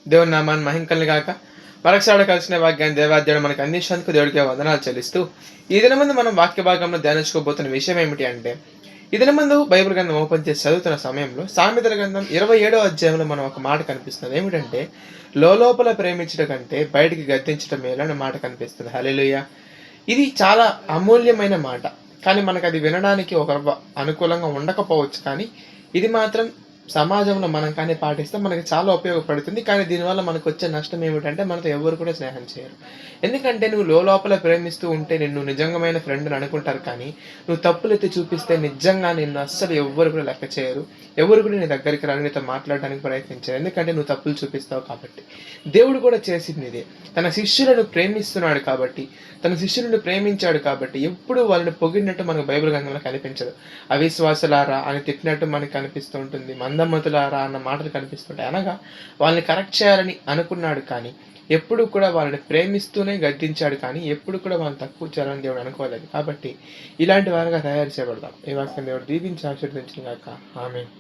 దేవుని నామాన్ని మహింకల్ని గాక. మరొకసారి కలిసిన వాక్యాన్ని దేవాదేవుడు మనకు అందించినందుకు దేవుడికి వందనాలు చెల్లిస్తూ, ఈ దినమందు మనం వాక్య భాగంలో ధ్యానించుకోబోతున్న విషయం ఏమిటి అంటే, ఈ దినమందు బైబిల్ గ్రంథం ఓపెన్ చేసి చదువుతున్న సమయంలో సామెతల గ్రంథం 27వ అధ్యాయంలో మనం ఒక మాట కనిపిస్తుంది. ఏమిటంటే, లోపల ప్రేమించడం కంటే బయటికి గద్దించడం మేలు అనే మాట కనిపిస్తుంది. హల్లెలూయా! ఇది చాలా అమూల్యమైన మాట. కానీ మనకు అది వినడానికి ఒక అనుకూలంగా ఉండకపోవచ్చు. కానీ ఇది మాత్రం సమాజంలో మనం కానీ పాటిస్తే మనకి చాలా ఉపయోగపడుతుంది. కానీ దీనివల్ల మనకొచ్చే నష్టం ఏమిటంటే మనతో ఎవ్వరు కూడా స్నేహం చేయరు. ఎందుకంటే నువ్వు లోపల ప్రేమిస్తూ ఉంటే నిన్ను నిజంగమైన ఫ్రెండ్ అని అనుకుంటారు. కానీ నువ్వు తప్పులెత్తి చూపిస్తే నిజంగా నిన్ను అస్సలు ఎవ్వరు కూడా లెక్క చేయరు. ఎవరు కూడా నీ దగ్గరికి రాని నీతో మాట్లాడడానికి ప్రయత్నించరు. ఎందుకంటే నువ్వు తప్పులు చూపిస్తావు కాబట్టి. దేవుడు కూడా చేసింది ఇదే. తన శిష్యులను ప్రేమిస్తున్నాడు కాబట్టి, తన శిష్యులను ప్రేమించాడు కాబట్టి ఎప్పుడు వాళ్ళని పొగిడినట్టు మనకు బైబిల్ గ్రంథంలో కనిపించదు. అవిశ్వాసులారా అని తిట్టినట్టు మనకు కనిపిస్తూ ఉంటుంది. మందమతులారా అన్న మాటలు కనిపిస్తుంటాయి. అనగా వాళ్ళని కరెక్ట్ చేయాలని అనుకున్నాడు. కానీ ఎప్పుడు కూడా వాళ్ళని ప్రేమిస్తూనే గద్దించాడు. కానీ ఎప్పుడు కూడా వాళ్ళని తక్కువ చేయాలని దేవుడు అనుకోలేదు. కాబట్టి ఇలాంటి వారుగా తయారు చేయబడతాం. ఈ వాక్యం దేవుడు దీవించి ఆశీర్వదించిన గాక. ఆమేన్.